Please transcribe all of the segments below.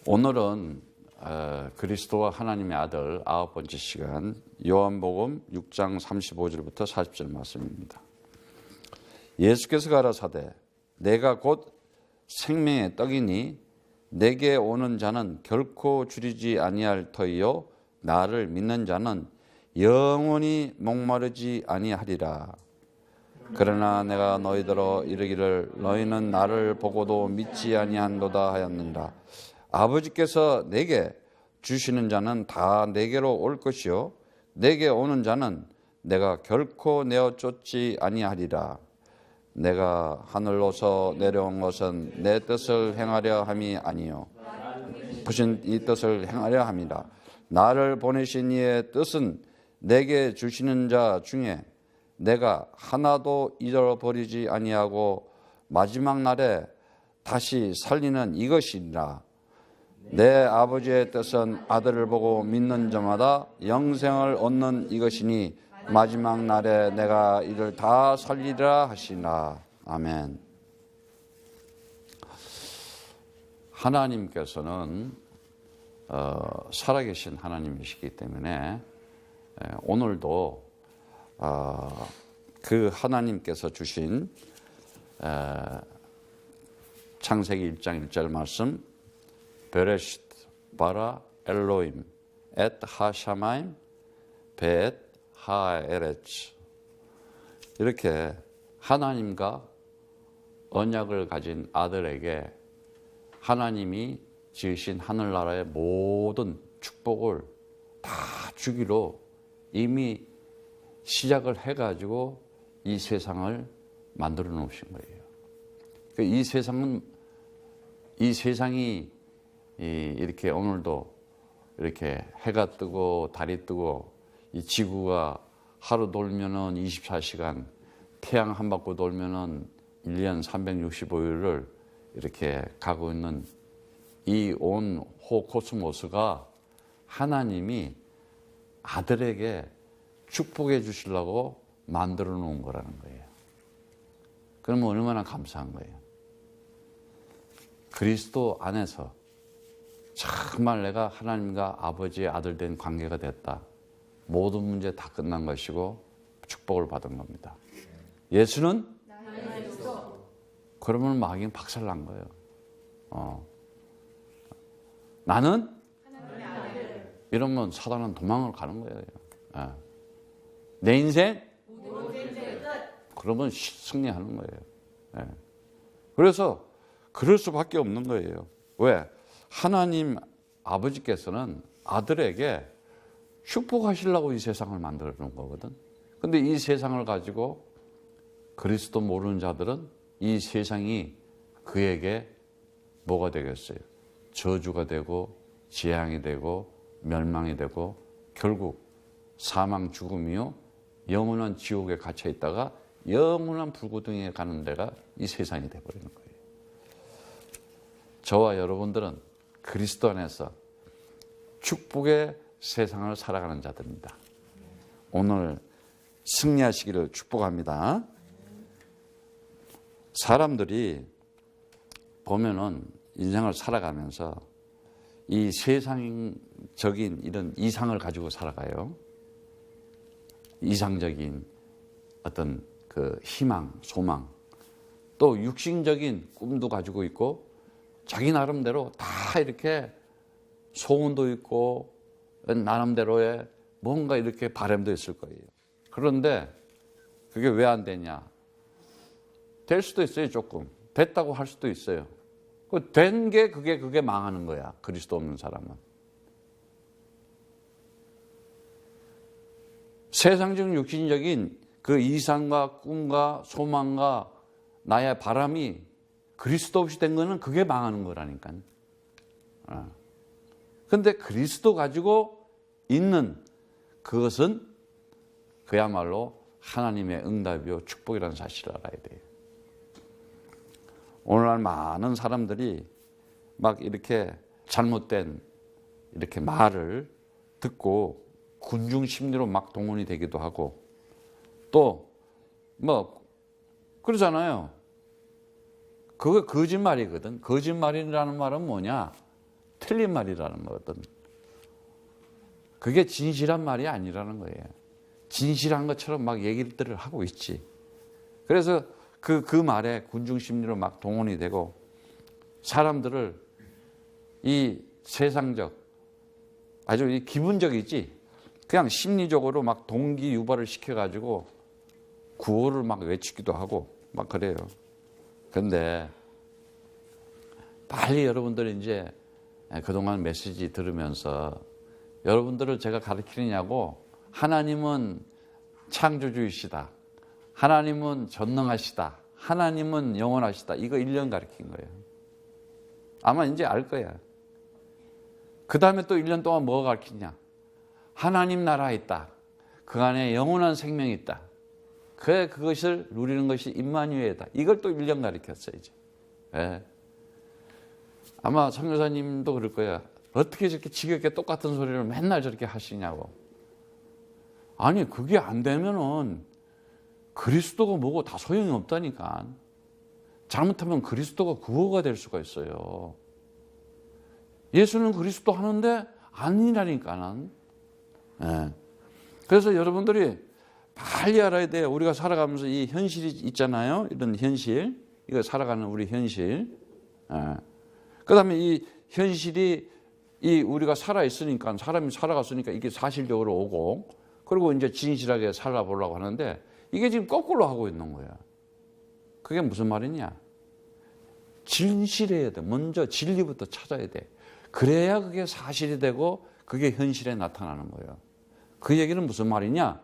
오늘은 그리스도와 하나님의 아들 9번째 시간 요한복음 6장 35절부터 40절 말씀입니다. 예수께서 가라사대 내가 곧 생명의 떡이니 내게 오는 자는 결코 줄이지 아니할 터이요 나를 믿는 자는 영원히 목마르지 아니하리라. 그러나 내가 너희더러 이르기를 너희는 나를 보고도 믿지 아니한도다 하였느니라. 아버지께서 내게 주시는 자는 다 내게로 올 것이요 내게 오는 자는 내가 결코 내어 쫓지 아니하리라. 내가 하늘로서 내려온 것은 내 뜻을 행하려 함이 아니요 부신 이 뜻을 행하려 함이라. 나를 보내신 이의 뜻은 내게 주시는 자 중에 내가 하나도 잃어버리지 아니하고 마지막 날에 다시 살리는 이것이니라. 내 아버지의 뜻은 아들을 보고 믿는 자마다 영생을 얻는 이것이니 마지막 날에 내가 이를 다 살리리라 하시나. 아멘. 하나님께서는 살아계신 하나님이시기 때문에 오늘도 그 하나님께서 주신 창세기 1장 1절 말씀 베레시트 바라 엘로임 엣 하샤마임 베엣 하에레츠, 이렇게 하나님과 언약을 가진 아들에게 하나님이 지으신 하늘나라의 모든 축복을 다 주기로 이미 시작을 해가지고 이 세상을 만들어 놓으신 거예요. 이 세상이 이렇게 오늘도 이렇게 해가 뜨고 달이 뜨고 이 지구가 하루 돌면은 24시간, 태양 한 바퀴 돌면은 1년 365일을 이렇게 가고 있는 이 온 코스모스가 하나님이 아들에게 축복해 주시려고 만들어 놓은 거라는 거예요. 그러면 얼마나 감사한 거예요. 그리스도 안에서 정말 내가 하나님과 아버지의 아들 된 관계가 됐다. 모든 문제 다 끝난 것이고 축복을 받은 겁니다. 예수는? 그러면 마귀는 박살난 거예요. 나는? 이러면 사단은 도망을 가는 거예요. 내 인생? 그러면 승리하는 거예요. 그래서 그럴 수밖에 없는 거예요. 왜? 하나님 아버지께서는 아들에게 축복하시려고 이 세상을 만들어 놓은 거거든. 근데 이 세상을 가지고 그리스도 모르는 자들은 이 세상이 그에게 뭐가 되겠어요? 저주가 되고 재앙이 되고 멸망이 되고 결국 사망 죽음이요 영원한 지옥에 갇혀 있다가 영원한 불구덩이에 가는 데가 이 세상이 되어버리는 거예요. 저와 여러분들은 그리스도 안에서 축복의 세상을 살아가는 자들입니다. 오늘 승리하시기를 축복합니다. 사람들이 보면은 인생을 살아가면서 이 세상적인 이런 이상을 가지고 살아가요. 이상적인 어떤 그 희망, 소망, 또 육신적인 꿈도 가지고 있고 자기 나름대로 다 이렇게 소원도 있고 나름대로의 뭔가 이렇게 바람도 있을 거예요. 그런데 그게 왜 안 되냐? 될 수도 있어요, 조금. 됐다고 할 수도 있어요. 된 게 그게 망하는 거야, 그리스도 없는 사람은. 세상적 육신적인 그 이상과 꿈과 소망과 나의 바람이 그리스도 없이 된 거는 그게 망하는 거라니까요. 근데 그리스도 가지고 있는 그것은 그야말로 하나님의 응답이요 축복이라는 사실을 알아야 돼요. 오늘날 많은 사람들이 막 이렇게 잘못된 이렇게 말을 듣고 군중 심리로 막 동원이 되기도 하고 또 뭐 그러잖아요. 그거 거짓말이거든. 거짓말이라는 말은 뭐냐? 틀린 말이라는 거거든. 그게 진실한 말이 아니라는 거예요. 진실한 것처럼 막 얘기들을 하고 있지. 그래서 그 말에 군중심리로 막 동원이 되고 사람들을 이 세상적, 아주 이 기분적이지, 그냥 심리적으로 막 동기 유발을 시켜가지고 구호를 막 외치기도 하고 막 그래요. 근데 빨리 여러분들이 이제 그동안 메시지 들으면서 여러분들을 제가 가르치느냐고, 하나님은 창조주이시다, 하나님은 전능하시다, 하나님은 영원하시다, 이거 1년 가르친 거예요. 아마 이제 알 거야. 그 다음에 또 1년 동안 뭐가 가르치냐? 하나님 나라에 있다, 그 안에 영원한 생명이 있다, 그것을 누리는 것이 임마누엘이다, 이걸 또 1년 가르쳤어요. 이제. 예. 아마 선교사님도 그럴 거야. 어떻게 저렇게 지겹게 똑같은 소리를 맨날 저렇게 하시냐고. 아니, 그게 안 되면은 그리스도가 뭐고 다 소용이 없다니까. 잘못하면 그리스도가 구호가 될 수가 있어요. 예수는 그리스도 하는데 아니라니까는. 예. 그래서 여러분들이 빨리 알아야 돼요. 우리가 살아가면서 이 현실이 있잖아요. 이런 현실, 이거 살아가는 우리 현실. 예. 그다음에 이 현실이 우리가 살아 있으니까, 사람이 살아갔으니까 이게 사실적으로 오고, 그리고 이제 진실하게 살아보려고 하는데 이게 지금 거꾸로 하고 있는 거야. 그게 무슨 말이냐? 진실해야 돼. 먼저 진리부터 찾아야 돼. 그래야 그게 사실이 되고 그게 현실에 나타나는 거예요. 그 얘기는 무슨 말이냐?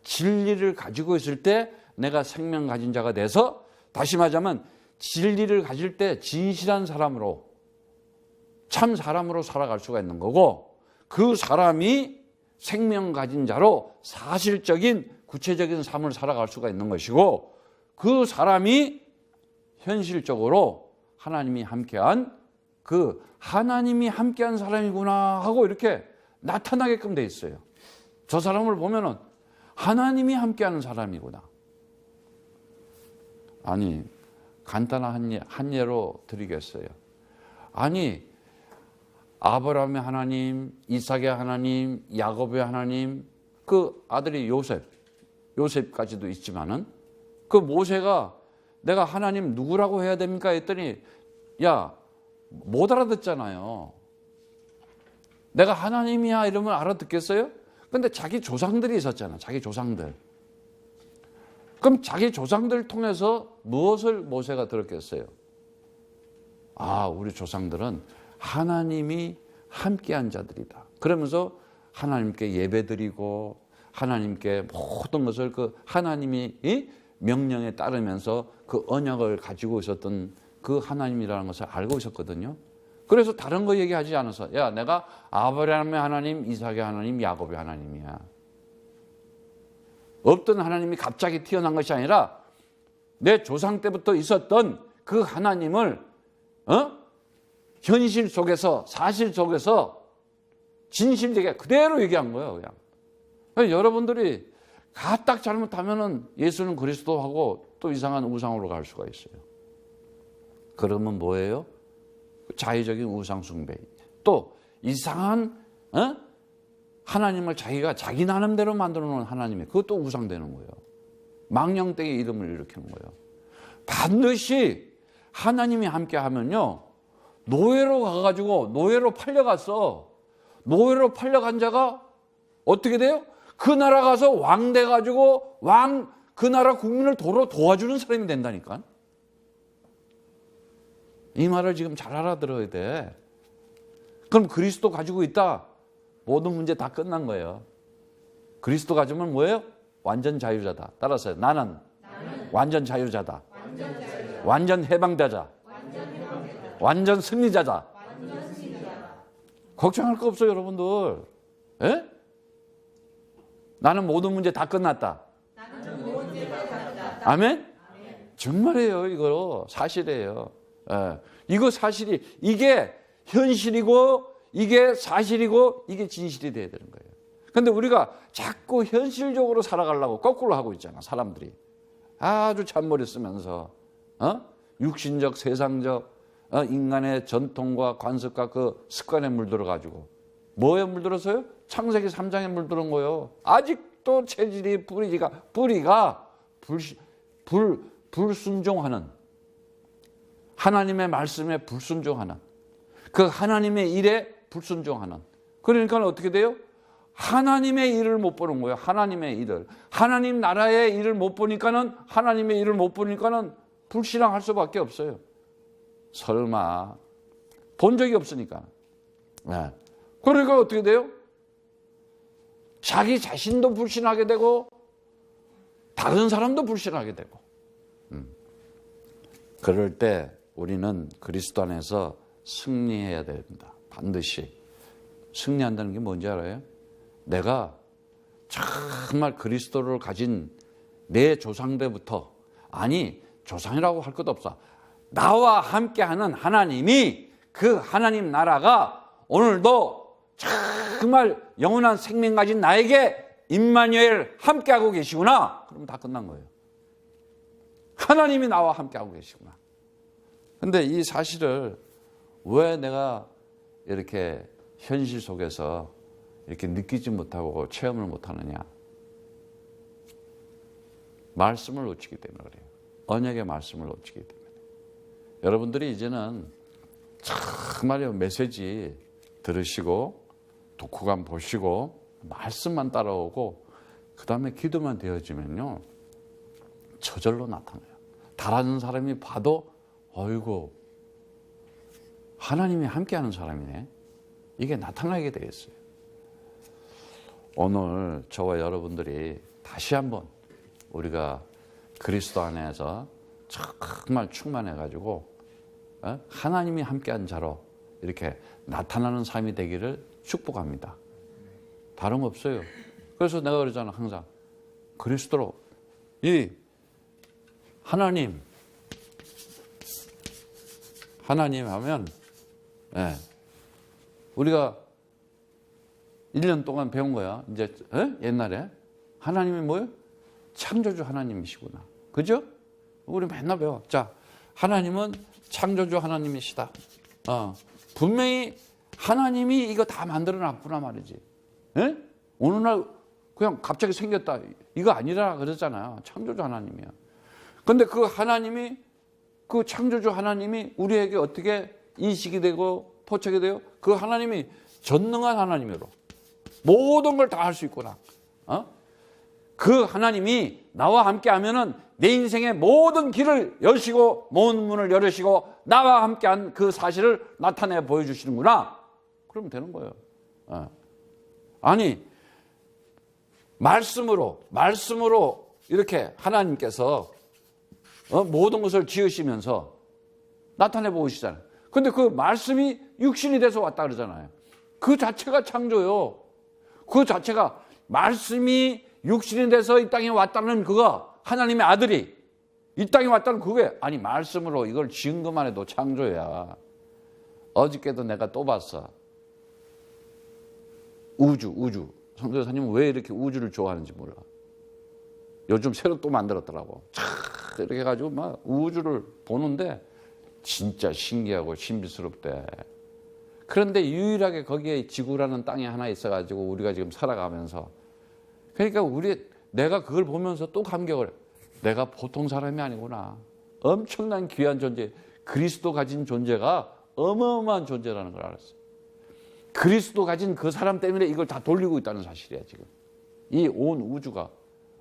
진리를 가지고 있을 때 내가 생명 가진 자가 돼서, 다시 말하자면 진리를 가질 때 진실한 사람으로, 참 사람으로 살아갈 수가 있는 거고, 그 사람이 생명 가진 자로 사실적인 구체적인 삶을 살아갈 수가 있는 것이고, 그 사람이 현실적으로 하나님이 함께한, 그 하나님이 함께한 사람이구나 하고 이렇게 나타나게끔 돼 있어요. 저 사람을 보면은 하나님이 함께하는 사람이구나. 아니, 간단한 한 예로 드리겠어요. 아니, 아브라함의 하나님, 이삭의 하나님, 야곱의 하나님, 그 아들이 요셉까지도 있지만은, 그 모세가 내가 하나님 누구라고 해야 됩니까? 했더니, 야, 못 알아듣잖아요. 내가 하나님이야 이러면 알아듣겠어요? 근데 자기 조상들이 있었잖아. 자기 조상들. 그럼 자기 조상들 통해서 무엇을 모세가 들었겠어요? 아, 우리 조상들은 하나님이 함께한 자들이다. 그러면서 하나님께 예배드리고 하나님께 모든 것을 그 하나님이 명령에 따르면서 그 언약을 가지고 있었던 그 하나님이라는 것을 알고 있었거든요. 그래서 다른 거 얘기하지 않아서, 야, 내가 아브라함의 하나님, 이삭의 하나님, 야곱의 하나님이야. 없던 하나님이 갑자기 튀어난 것이 아니라 내 조상 때부터 있었던 그 하나님을 현실 속에서, 사실 속에서 진실되게 그대로 얘기한 거예요. 그냥 여러분들이 딱 잘못하면은 예수는 그리스도하고 또 이상한 우상으로 갈 수가 있어요. 그러면 뭐예요? 자의적인 우상 숭배. 또 이상한 하나님을 자기가 자기 나름대로 만들어 놓은 하나님이, 그것도 우상되는 거예요. 망령되게 이름을 일으키는 거예요. 반드시 하나님이 함께 하면요, 노예로 가가지고 노예로 팔려갔어. 노예로 팔려간 자가 어떻게 돼요? 그 나라 가서 왕 돼가지고 그 나라 국민을 도와주는 사람이 된다니까. 이 말을 지금 잘 알아들어야 돼. 그럼 그리스도 가지고 있다, 모든 문제 다 끝난 거예요. 그리스도 가지면 뭐예요? 완전 자유자다. 따라서 나는 완전 자유자다. 완전 해방자자. 완전 승리자다. 걱정할 거 없어요, 여러분들. 에? 나는 모든 문제 다 끝났다. 아멘? 정말이에요. 이거 사실이에요. 예. 이거 사실이, 이게 현실이고 이게 사실이고 이게 진실이 돼야 되는 거예요. 그런데 우리가 자꾸 현실적으로 살아가려고 거꾸로 하고 있잖아, 사람들이. 아주 잔머리 쓰면서 육신적, 세상적, 인간의 전통과 관습과 그 습관에 물들어가지고 뭐에 물들어서요? 창세기 3장에 물들은 거예요. 아직도 체질이 뿌리가 불순종하는, 하나님의 말씀에 불순종하는, 그 하나님의 일에 불순종하는. 그러니까 어떻게 돼요? 하나님의 일을 못 보는 거예요. 하나님의 일을. 하나님 나라의 일을 못 보니까는, 하나님의 일을 못 보니까는 불신앙할 수밖에 없어요. 설마 본 적이 없으니까. 네. 그러니까 어떻게 돼요? 자기 자신도 불신하게 되고 다른 사람도 불신하게 되고. 그럴 때 우리는 그리스도 안에서 승리해야 됩니다. 반드시. 승리한다는 게 뭔지 알아요? 내가 정말 그리스도를 가진 내 조상들부터, 아니 조상이라고 할 것도 없어, 나와 함께하는 하나님이, 그 하나님 나라가 오늘도 정말 영원한 생명 가진 나에게 임마누엘 함께하고 계시구나. 그럼 다 끝난 거예요. 하나님이 나와 함께하고 계시구나. 근데 이 사실을 왜 내가 이렇게 현실 속에서 이렇게 느끼지 못하고 체험을 못하느냐? 말씀을 놓치기 때문에 그래요. 언약의 말씀을 놓치기 때문에. 여러분들이 이제는 정말요, 메시지 들으시고 독후감 보시고 말씀만 따라오고 그 다음에 기도만 되어지면요, 저절로 나타나요. 다른 사람이 봐도 어이구, 하나님이 함께하는 사람이네, 이게 나타나게 되겠어요. 오늘 저와 여러분들이 다시 한번 우리가 그리스도 안에서 정말 충만해가지고 하나님이 함께한 자로 이렇게 나타나는 삶이 되기를 축복합니다. 다른 거 없어요. 그래서 내가 그러잖아, 항상 그리스도로, 이 하나님 하면 우리가 1년 동안 배운 거야. 이제 옛날에 하나님이 뭐예요? 창조주 하나님이시구나. 그죠? 우리 맨날 배워. 자, 하나님은 창조주 하나님이시다. 분명히 하나님이 이거 다 만들어 놨구나 말이지. 에? 어느 날 그냥 갑자기 생겼다, 이거 아니라 그랬잖아요. 창조주 하나님이야. 근데 그 하나님이, 그 창조주 하나님이 우리에게 어떻게 인식이 되고 포착이 돼요? 그 하나님이 전능한 하나님으로 모든 걸 다 할 수 있구나. 그 하나님이 나와 함께 하면은 내 인생의 모든 길을 여시고 모든 문을 열으시고 나와 함께한 그 사실을 나타내 보여주시는구나. 그러면 되는 거예요. 아니, 말씀으로 이렇게 하나님께서 모든 것을 지으시면서 나타내 보이시잖아요. 근데 그 말씀이 육신이 돼서 왔다 그러잖아요. 그 자체가 창조요. 그 자체가, 말씀이 육신이 돼서 이 땅에 왔다는 그거, 하나님의 아들이 이 땅에 왔다는 그게, 아니 말씀으로 이걸 지은 것만 해도 창조야. 어저께도 내가 또 봤어. 우주. 성도사님은 왜 이렇게 우주를 좋아하는지 몰라. 요즘 새로 또 만들었더라고. 이렇게 해가지고 막 우주를 보는데 진짜 신기하고 신비스럽대. 그런데 유일하게 거기에 지구라는 땅이 하나 있어가지고 우리가 지금 살아가면서, 그러니까 내가 그걸 보면서 또 감격을, 내가 보통 사람이 아니구나. 엄청난 귀한 존재, 그리스도 가진 존재가 어마어마한 존재라는 걸 알았어요. 그리스도 가진 그 사람 때문에 이걸 다 돌리고 있다는 사실이야. 지금 이 온 우주가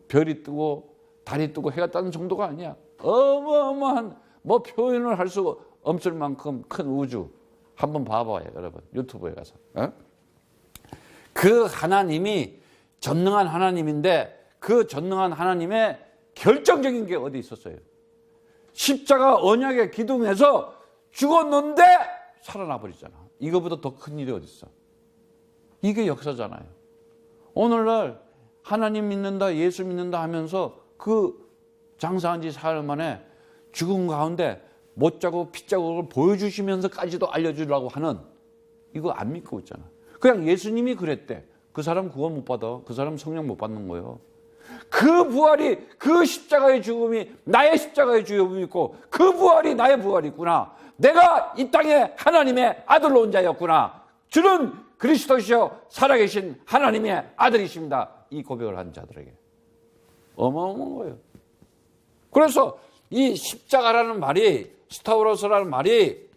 별이 뜨고 달이 뜨고 해가 뜨는 정도가 아니야. 어마어마한, 뭐 표현을 할 수 없을 만큼 큰 우주. 한번 봐봐요, 여러분. 유튜브에 가서. 그 하나님이 전능한 하나님인데, 그 전능한 하나님의 결정적인 게 어디 있었어요? 십자가 언약의 기둥에서 죽었는데 살아나 버리잖아. 이거보다 더 큰 일이 어디 있어? 이게 역사잖아요. 오늘날 하나님 믿는다, 예수 믿는다 하면서 그 장사한 지 사흘 만에 죽은 가운데 못자국 핏자국을 보여주시면서까지도 알려주려고 하는, 이거 안 믿고 있잖아. 그냥 예수님이 그랬대. 그 사람 구원 못 받아. 그 사람 성령 못 받는 거예요. 그 부활이, 그 십자가의 죽음이 나의 십자가의 죽음이 있고 그 부활이 나의 부활이 있구나. 내가 이 땅에 하나님의 아들로 온 자였구나. 주는 그리스도시요 살아계신 하나님의 아들이십니다. 이 고백을 한 자들에게 어마어마한 거예요. 그래서 이 십자가라는 말이, 스타우로스라는 말이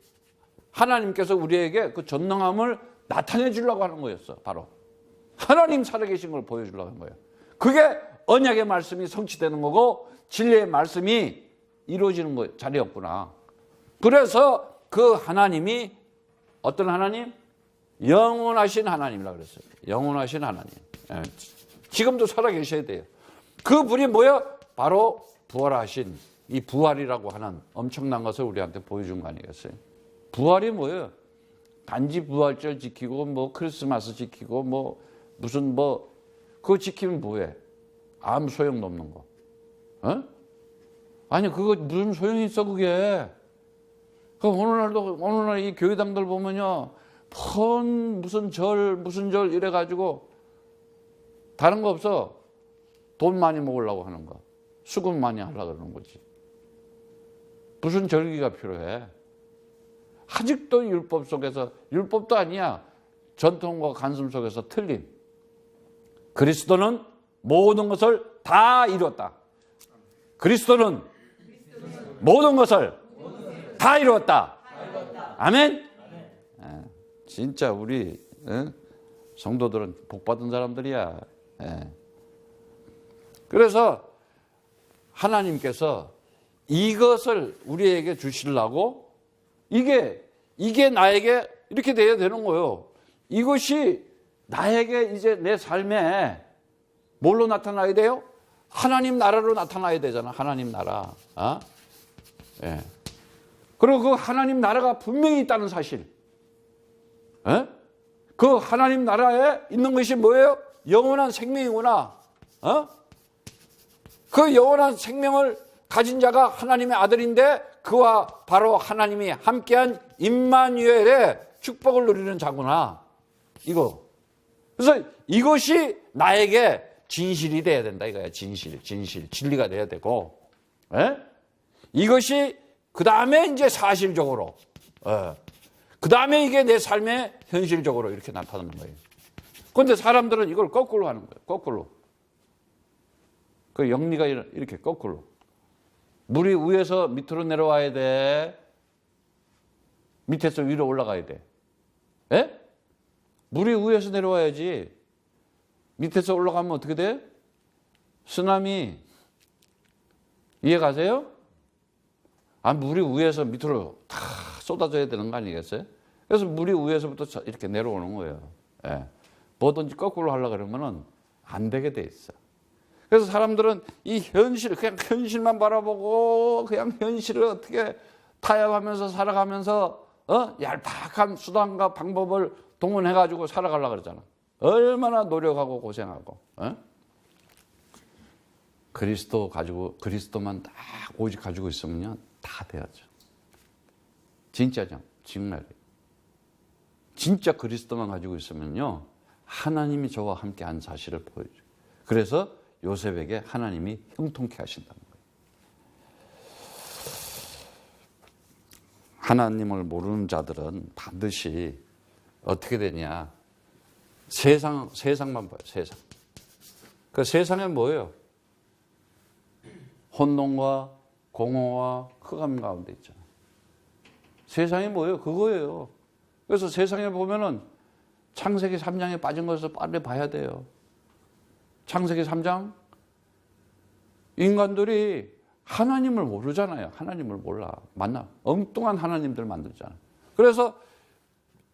하나님께서 우리에게 그 전능함을 나타내 주려고 하는 거였어. 바로 하나님 살아계신 걸 보여주려고 하는 거예요. 그게 언약의 말씀이 성취되는 거고 진리의 말씀이 이루어지는 자리였구나. 그래서 그 하나님이 어떤 하나님? 영원하신 하나님이라고 그랬어요. 영원하신 하나님. 예. 지금도 살아계셔야 돼요. 그 분이 뭐예요? 바로 부활하신, 이 부활이라고 하는 엄청난 것을 우리한테 보여준 거 아니겠어요? 부활이 뭐예요? 단지 부활절 지키고 뭐 크리스마스 지키고 뭐 무슨 뭐 그거 지키면 뭐해? 아무 소용도 없는 거. 어? 아니 그거 무슨 소용이 있어 그게? 그 오늘날 이 교회당들 보면요, 무슨 절 이래가지고 다른 거 없어. 돈 많이 먹으려고 하는 거, 수급 많이 하려고 그러는 거지. 무슨 절기가 필요해? 아직도 율법 속에서, 율법도 아니야, 전통과 간섭 속에서 틀린, 그리스도는 모든 것을 다 이루었다. 그리스도는 모든 것을 다 이루었다. 아멘. 진짜 우리 성도들은 복받은 사람들이야. 그래서 하나님께서 이것을 우리에게 주시려고, 이게 나에게 이렇게 돼야 되는 거예요. 이것이 나에게 이제 내 삶에 뭘로 나타나야 돼요? 하나님 나라로 나타나야 되잖아. 하나님 나라. 예. 그리고 그 하나님 나라가 분명히 있다는 사실. 예? 그 하나님 나라에 있는 것이 뭐예요? 영원한 생명이구나. 그 영원한 생명을 가진 자가 하나님의 아들인데 그와 바로 하나님이 함께한 임마누엘의 축복을 누리는 자구나. 이거. 그래서 이것이 나에게 진실이 돼야 된다 이거야. 진실, 진리가 돼야 되고, 이것이 그 다음에 이제 사실적으로, 그 다음에 이게 내 삶에 현실적으로 이렇게 나타나는 거예요. 그런데 사람들은 이걸 거꾸로 하는 거예요. 거꾸로. 그 영리가 이렇게 거꾸로. 물이 위에서 밑으로 내려와야 돼. 밑에서 위로 올라가야 돼. 예? 물이 위에서 내려와야지. 밑에서 올라가면 어떻게 돼? 쓰나미. 이해 가세요? 물이 위에서 밑으로 다 쏟아져야 되는 거 아니겠어요? 그래서 물이 위에서부터 이렇게 내려오는 거예요. 예. 뭐든지 거꾸로 하려고 그러면은 안 되게 돼 있어. 그래서 사람들은 이 현실, 그냥 현실만 바라보고 그냥 현실을 어떻게 타협하면서 살아가면서 얄팍한 수단과 방법을 동원해가지고 살아가려고 그러잖아. 얼마나 노력하고 고생하고. 그리스도만 딱 오직 가지고 있으면요, 다 돼야죠. 진짜죠. 정말. 진짜 그리스도만 가지고 있으면요, 하나님이 저와 함께 한 사실을 보여줘요. 그래서 요셉에게 하나님이 형통케 하신다는 거예요. 하나님을 모르는 자들은 반드시 어떻게 되냐? 세상만 봐요. 세상. 그 세상에 뭐예요? 혼돈과 공허와 흑암 가운데 있잖아요. 세상이 뭐예요? 그거예요. 그래서 세상에 보면은 창세기 3장에 빠진 것을 빨리 봐야 돼요. 창세기 3장, 인간들이 하나님을 모르잖아요. 하나님을 몰라. 엉뚱한 하나님들 만들잖아요. 그래서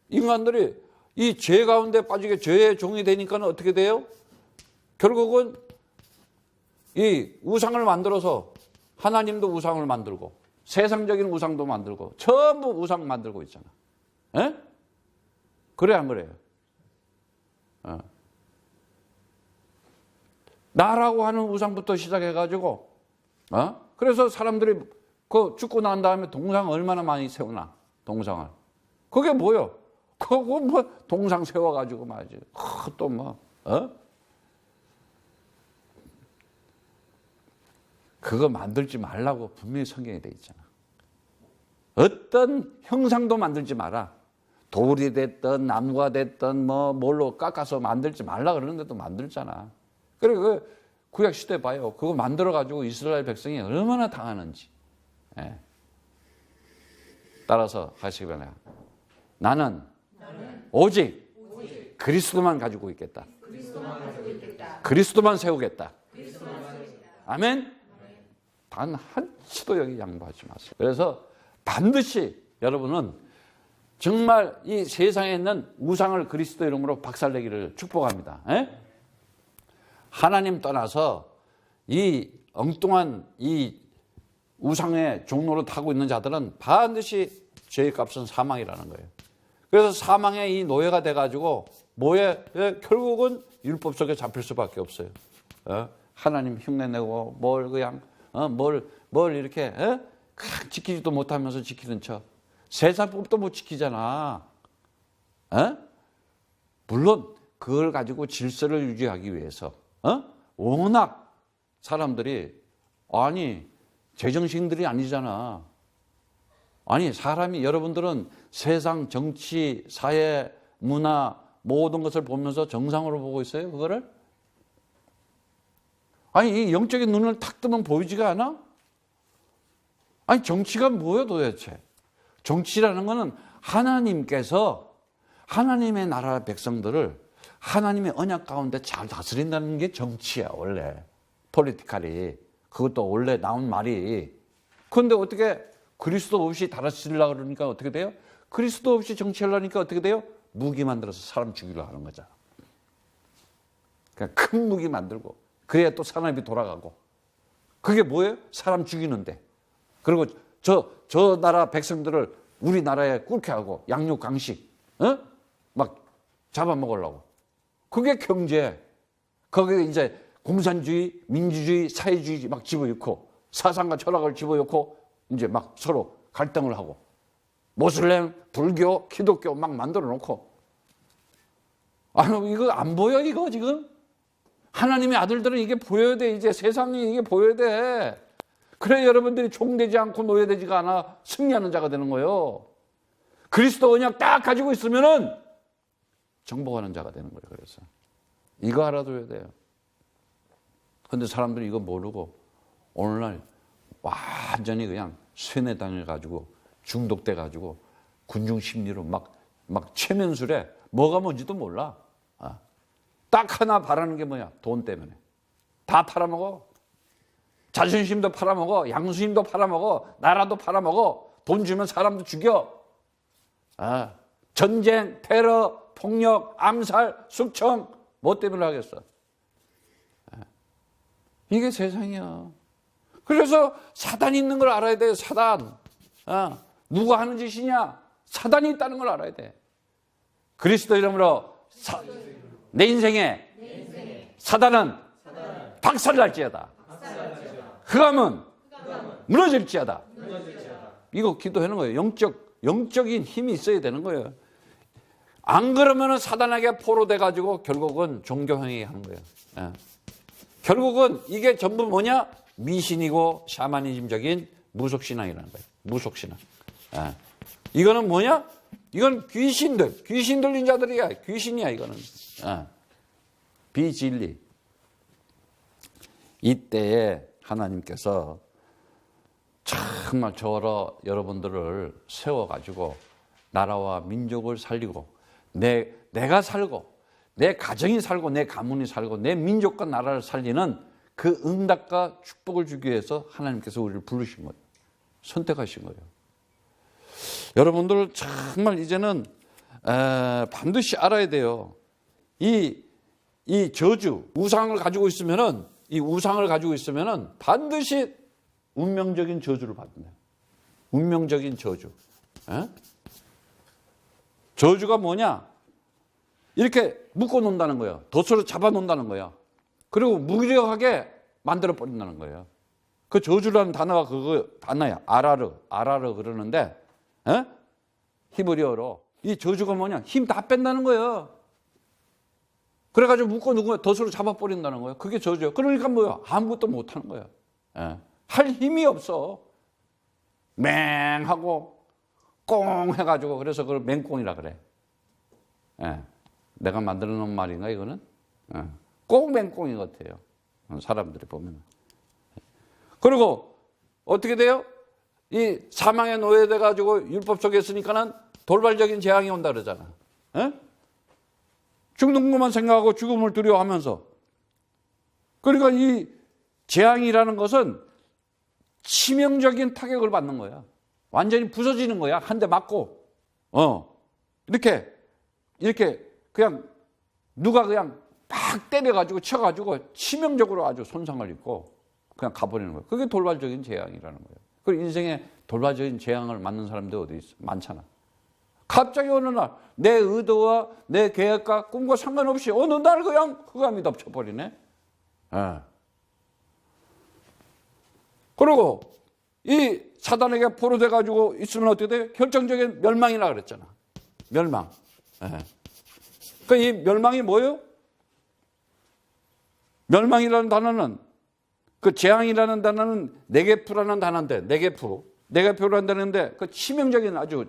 인간들이 이 죄 가운데 빠지게 죄의 종이 되니까 어떻게 돼요? 결국은 이 우상을 만들어서 하나님도 우상을 만들고 세상적인 우상도 만들고 전부 우상 만들고 있잖아. 에? 그래 안 그래요? 나라고 하는 우상부터 시작해가지고, 그래서 사람들이 그 죽고 난 다음에 동상 얼마나 많이 세우나, 동상을. 그게 뭐요? 그거 뭐 동상 세워가지고 말이지. 또 뭐, 그거 만들지 말라고 분명히 성경에 돼 있잖아. 어떤 형상도 만들지 마라. 돌이 됐든 나무가 됐든 뭐 뭘로 깎아서 만들지 말라 그러는데도 만들잖아. 그리고 그 구약 시대 봐요. 그거 만들어 가지고 이스라엘 백성이 얼마나 당하는지. 예. 따라서 하시기 바랍니다. 나는 오직 그리스도만 가지고 있겠다. 그리스도만 세우겠다. 아멘. 단 한치도 여기 양보하지 마세요. 그래서 반드시 여러분은 정말 이 세상에 있는 우상을 그리스도 이름으로 박살내기를 축복합니다. 에? 하나님 떠나서 이 엉뚱한 이 우상의 종로를 타고 있는 자들은 반드시 죄의 값은 사망이라는 거예요. 그래서 사망의 이 노예가 돼가지고 뭐에 결국은 율법 속에 잡힐 수밖에 없어요. 하나님 흉내내고 뭘 그냥 뭘 이렇게 지키지도 못하면서 지키는 척. 세상법도 못 지키잖아. 물론 그걸 가지고 질서를 유지하기 위해서 워낙 사람들이 아니 제정신들이 아니잖아. 아니 사람이 여러분들은 세상 정치 사회 문화 모든 것을 보면서 정상으로 보고 있어요 그거를? 아니 이 영적인 눈을 탁 뜨면 보이지가 않아? 아니 정치가 뭐예요 도대체? 정치라는 것은 하나님께서 하나님의 나라 백성들을 하나님의 언약 가운데 잘 다스린다는 게 정치야 원래. 폴리티컬이. 그것도 원래 나온 말이. 그런데 어떻게 그리스도 없이 다스리려고 그러니까 어떻게 돼요? 그리스도 없이 정치하려니까 어떻게 돼요? 무기 만들어서 사람 죽이려고 하는 거잖아. 그러니까 큰 무기 만들고 그래야 또 산업이 돌아가고. 그게 뭐예요? 사람 죽이는데. 그리고 저 나라 백성들을 우리나라에 꿇게 하고 양육 강식 막 잡아먹으려고. 그게 경제. 거기에 이제 공산주의, 민주주의, 사회주의 막 집어넣고 사상과 철학을 집어넣고 이제 막 서로 갈등을 하고 모슬렘, 불교, 기독교 막 만들어 놓고. 아니 이거 안 보여 이거 지금? 하나님의 아들들은 이게 보여야 돼. 이제 세상이 이게 보여야 돼. 그래 여러분들이 종되지 않고 노예되지가 않아 승리하는 자가 되는 거예요. 그리스도 언약 딱 가지고 있으면은 정복하는 자가 되는 거예요. 그래서 이거 알아둬야 돼요. 그런데 사람들이 이거 모르고 오늘날 완전히 그냥 세뇌당해 가지고 중독돼 가지고 군중 심리로 막 최면술에 뭐가 뭔지도 몰라. 딱 하나 바라는 게 뭐야? 돈 때문에. 다 팔아먹어. 자존심도 팔아먹어. 양수임도 팔아먹어. 나라도 팔아먹어. 돈 주면 사람도 죽여. 전쟁, 테러, 폭력, 암살, 숙청 뭐 때문에 하겠어? 이게 세상이야. 그래서 사단이 있는 걸 알아야 돼요. 사단. 누가 하는 짓이냐? 사단이 있다는 걸 알아야 돼. 그리스도 이름으로 내 인생에 사단은 박살날지어다. 흑암은 무너질지어다. 이거 기도하는 거예요. 영적인 힘이 있어야 되는 거예요. 안 그러면 사단에게 포로돼 가지고 결국은 종교행위 하는 거예요. 결국은 이게 전부 뭐냐? 미신이고 샤머니즘적인 무속신앙이라는 거예요. 무속신앙. 이거는 뭐냐? 이건 귀신 들린 자들이야. 귀신이야 이거는. 비진리. 이때에 하나님께서 정말 여러분들을 세워가지고 나라와 민족을 살리고 내가 살고 내 가정이 살고 내 가문이 살고 내 민족과 나라를 살리는 그 응답과 축복을 주기 위해서 하나님께서 우리를 부르신 거예요. 선택하신 거예요. 여러분들 정말 이제는 반드시 알아야 돼요. 이 저주, 우상을 가지고 있으면은 반드시 운명적인 저주를 받는다. 운명적인 저주. 저주가 뭐냐? 이렇게 묶어 놓는다는 거예요. 덫으로 잡아 놓는다는 거예요. 그리고 무기력하게 만들어 버린다는 거예요. 그 저주라는 단어가 그거 단어야. 아라르 그러는데 히브리어로 이 저주가 뭐냐? 힘 다 뺀다는 거예요. 그래가지고 묶어 놓은 거예요. 덫으로 잡아 버린다는 거예요. 그게 저주예요. 그러니까 뭐야? 아무것도 못 하는 거예요. 할 힘이 없어. 맹하고 꽁 해가지고 그래서 그걸 맹꽁이라 그래. 예. 내가 만들어 놓은 말인가 이거는? 예. 꼭 맹꽁이 같아요. 사람들이 보면. 그리고 어떻게 돼요? 이 사망에 노예돼 가지고 율법 속에 있으니까는 돌발적인 재앙이 온다 그러잖아. 예? 죽는 것만 생각하고 죽음을 두려워하면서. 그러니까 이 재앙이라는 것은 치명적인 타격을 받는 거야. 완전히 부서지는 거야. 한 대 맞고. 이렇게 그냥 누가 그냥 팍 때려가지고 쳐가지고 치명적으로 아주 손상을 입고 그냥 가버리는 거예요. 그게 돌발적인 재앙이라는 거예요. 그리고 인생에 돌발적인 재앙을 맞는 사람들 어디 있어? 많잖아. 갑자기 어느 날 내 의도와 내 계획과 꿈과 상관없이 어느 날 그냥 흑암이 덮쳐버리네. 예. 그리고 이 사단에게 포로돼가지고 있으면 어떻게 돼? 결정적인 멸망이라 그랬잖아. 멸망. 예. 그러니까 이 멸망이 뭐예요? 멸망이라는 단어는 그 재앙이라는 단어는 네게프라는 단어인데 네게프라는 단어인데 그 치명적인 아주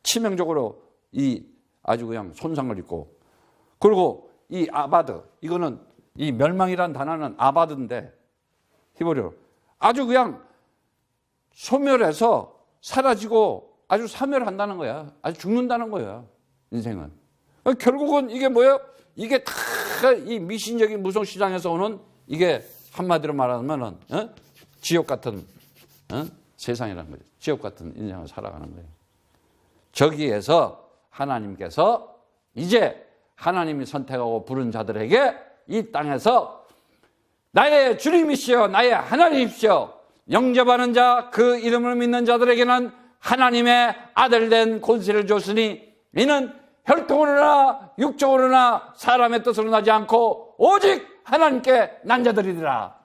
치명적으로 이 아주 그냥 손상을 입고 그리고 이 아바드 이거는 이 멸망이라는 단어는 아바드인데 히브리어로 아주 그냥 소멸해서 사라지고 아주 사멸한다는 거야. 아주 죽는다는 거야. 인생은. 결국은 이게 뭐예요? 이게 다 이 미신적인 무속시장에서 오는 이게 한마디로 말하면은 지옥 같은 세상이라는 거죠. 지옥 같은 인생을 살아가는 거예요. 저기에서 하나님께서 이제 하나님이 선택하고 부른 자들에게 이 땅에서 나의 주님이시여 나의 하나님이시여 영접하는 자 그 이름을 믿는 자들에게는 하나님의 아들 된 권세를 줬으니 이는 혈통으로나 육적으로나 사람의 뜻으로 나지 않고 오직 하나님께 난 자들이더라.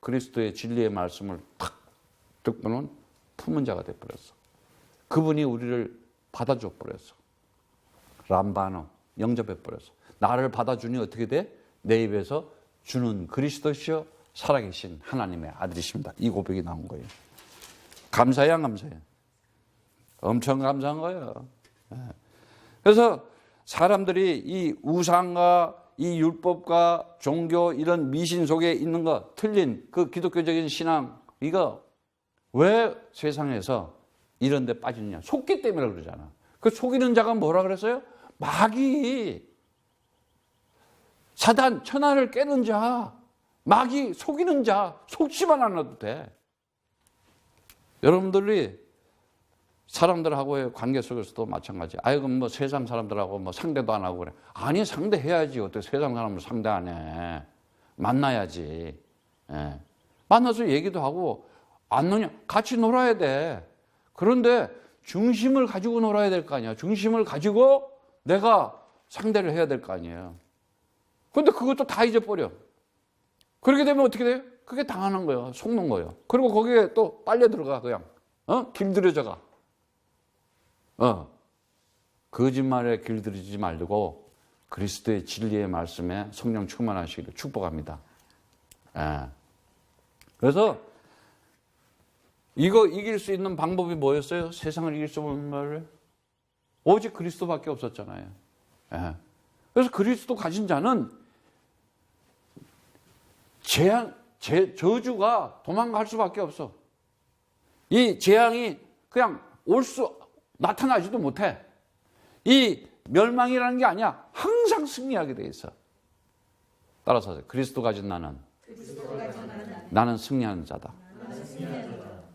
그리스도의 진리의 말씀을 탁 듣고는 품은 자가 되어버렸어. 그분이 우리를 받아줘 버렸어. 람바노 영접해버렸어. 나를 받아주니 어떻게 돼? 내 입에서 주는 그리스도시여 살아계신 하나님의 아들이십니다. 이 고백이 나온 거예요. 감사해야 감사해. 엄청 감사한 거예요. 그래서 사람들이 이 우상과 이 율법과 종교 이런 미신 속에 있는 거 틀린 그 기독교적인 신앙 이거 왜 세상에서 이런 데 빠지느냐. 속기 때문에 그러잖아. 그 속이는 자가 뭐라 그랬어요? 마귀. 사단 천하를 깨는 자. 마귀 속이는 자. 속지만 않아도 돼. 여러분들이 사람들하고의 관계 속에서도 마찬가지. 그럼 뭐 세상 사람들하고 뭐 상대도 안 하고 그래. 아니, 상대해야지. 어떻게 세상 사람을 상대 안 해. 만나야지. 예. 만나서 얘기도 하고, 안 노냐? 같이 놀아야 돼. 그런데 중심을 가지고 놀아야 될 거 아니야. 중심을 가지고 내가 상대를 해야 될 거 아니에요. 근데 그것도 다 잊어버려. 그렇게 되면 어떻게 돼요? 그게 당하는 거예요. 속는 거예요. 그리고 거기에 또 빨려 들어가, 그냥. 길들여져 가. 거짓말에 길들이지 말고 그리스도의 진리의 말씀에 성령 충만하시기를 축복합니다. 예. 그래서 이거 이길 수 있는 방법이 뭐였어요? 세상을 이길 수 없는 말을? 오직 그리스도밖에 없었잖아요. 예. 그래서 그리스도 가진 자는 저주가 도망갈 수밖에 없어. 이 재앙이 그냥 나타나지도 못해. 이 멸망이라는 게 아니야. 항상 승리하게 돼 있어. 따라서 하세요. 그리스도 가진 나는 나는 승리하는 자다.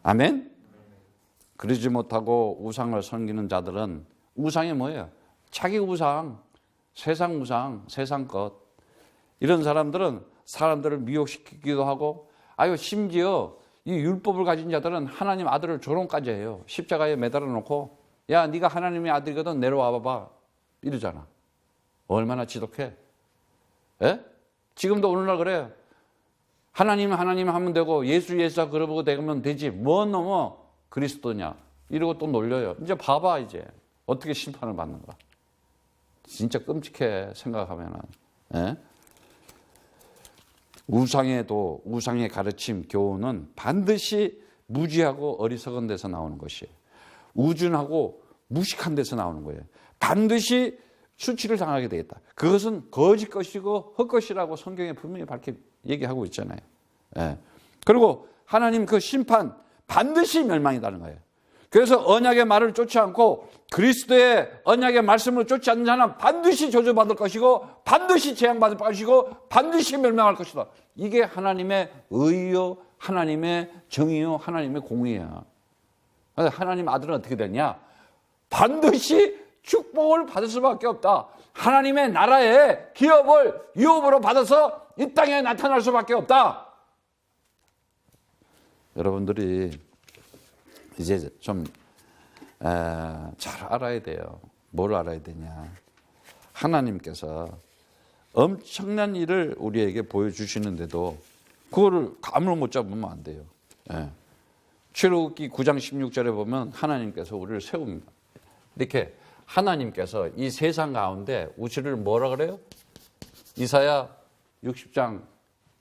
아멘? 그러지 못하고 우상을 섬기는 자들은 우상이 뭐예요? 자기 우상, 세상 우상, 세상 것. 이런 사람들은 사람들을 미혹시키기도 하고 심지어 이 율법을 가진 자들은 하나님 아들을 조롱까지 해요. 십자가에 매달아 놓고 야, 네가 하나님의 아들이거든 내려와 봐봐 이러잖아. 얼마나 지독해. 예? 지금도 오늘날 그래요. 하나님 하면 되고 예수 그러고 되면 되지. 뭔 놈어 그리스도냐 이러고 또 놀려요. 이제 봐봐 이제 어떻게 심판을 받는가. 진짜 끔찍해 생각하면은. 예? 우상의 가르침 교훈은 반드시 무지하고 어리석은 데서 나오는 것이에요. 우준하고 무식한 데서 나오는 거예요. 반드시 수치를 당하게 되겠다. 그것은 거짓 것이고 헛것이라고 성경에 분명히 밝게 얘기하고 있잖아요. 예. 그리고 하나님 그 심판 반드시 멸망이라는 거예요. 그래서 언약의 말을 쫓지 않고 그리스도의 언약의 말씀을 쫓지 않는 자는 반드시 저주받을 것이고 반드시 재앙받을 것이고 반드시 멸망할 것이다. 이게 하나님의 의요, 하나님의 정의요, 하나님의 공의야. 그래서 하나님 아들은 어떻게 되냐? 반드시 축복을 받을 수밖에 없다. 하나님의 나라의 기업을 유업으로 받아서 이 땅에 나타날 수밖에 없다. 여러분들이 이제 좀 잘 알아야 돼요. 뭘 알아야 되냐? 하나님께서 엄청난 일을 우리에게 보여주시는데도 그거를 감을 못 잡으면 안 돼요. 출애굽기 9장 16절에 보면 하나님께서 우리를 세웁니다. 이렇게 하나님께서 이 세상 가운데 우리를 뭐라 그래요? 이사야 60장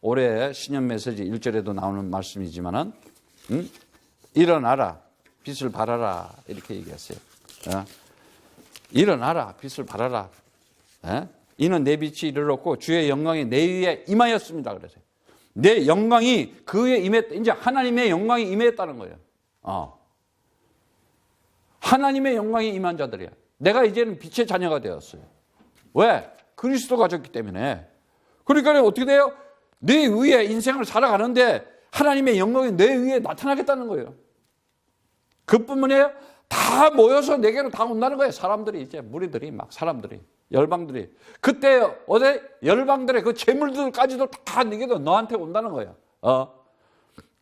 올해 신년 메시지 1절에도 나오는 말씀이지만은 일어나라 빛을 발하라 이렇게 얘기했어요. 일어나라 빛을 발하라. 이는 내 빛이 이르렀고 주의 영광이 내 위에 임하였습니다. 그래서 내 영광이 그 위에 임했다. 이제 하나님의 영광이 임했다는 거예요. 하나님의 영광이 임한 자들이야. 내가 이제는 빛의 자녀가 되었어요. 왜? 그리스도가 졌기 때문에. 그러니까 어떻게 돼요? 내 위에 인생을 살아가는데 하나님의 영광이 내 위에 나타나겠다는 거예요. 그뿐만이에요. 다 모여서 내게로 다 온다는 거예요. 사람들이 이제 무리들이 막 사람들이 열방들이 그때 어제 열방들의 그 재물들까지도 다 내게도 너한테 온다는 거예요.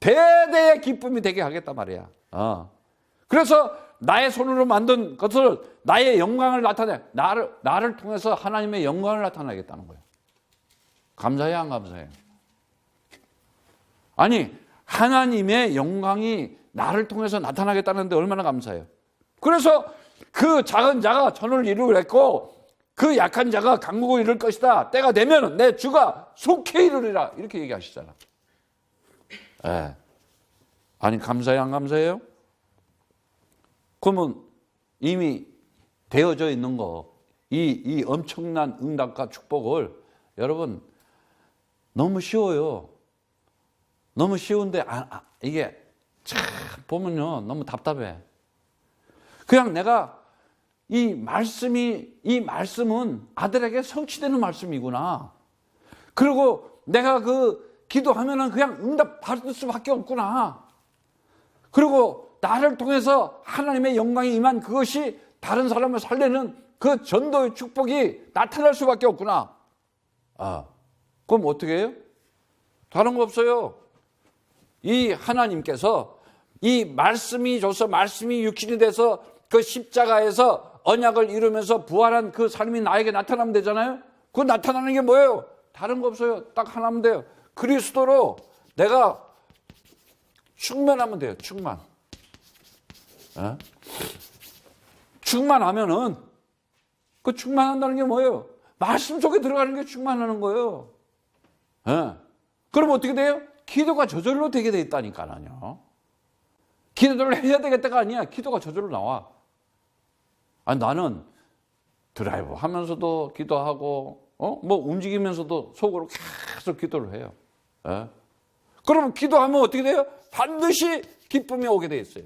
대대의 기쁨이 되게 하겠단 말이야. 그래서 나의 손으로 만든 것을 나의 영광을 나타내 나를 통해서 하나님의 영광을 나타내겠다는 거예요. 감사해요, 안 감사해요? 아니 하나님의 영광이 나를 통해서 나타나겠다는데 얼마나 감사해요. 그래서 그 작은 자가 천을 이루겠고 그 약한 자가 강국을 이룰 것이다. 때가 되면 내 주가 속히 이루리라. 이렇게 얘기하시잖아. 아니 감사해요, 안 감사해요? 그러면 이미 되어져 있는 거, 이 엄청난 응답과 축복을 여러분 너무 쉬워요. 너무 쉬운데 이게 참 보면요 너무 답답해. 그냥 내가 이 말씀은 아들에게 성취되는 말씀이구나. 그리고 내가 그 기도하면은 그냥 응답 받을 수밖에 없구나. 그리고 나를 통해서 하나님의 영광이 임한 그것이 다른 사람을 살리는 그 전도의 축복이 나타날 수밖에 없구나. 그럼 어떻게 해요? 다른 거 없어요. 이 하나님께서 이 말씀이 줘서 말씀이 육신이 돼서 그 십자가에서 언약을 이루면서 부활한 그 삶이 나에게 나타나면 되잖아요. 그 나타나는 게 뭐예요? 다른 거 없어요. 딱 하나면 돼요. 그리스도로 내가 충만하면 돼요. 충만하면은 그 충만한다는 게 뭐예요? 말씀 속에 들어가는 게 충만하는 거예요. 그럼 어떻게 돼요? 기도가 저절로 되게 돼 있다니까요. 기도를 해야 되겠다가 아니야. 기도가 저절로 나와. 아니 나는 드라이브 하면서도 기도하고 뭐 움직이면서도 속으로 계속 기도를 해요. 그러면 기도하면 어떻게 돼요? 반드시 기쁨이 오게 돼 있어요.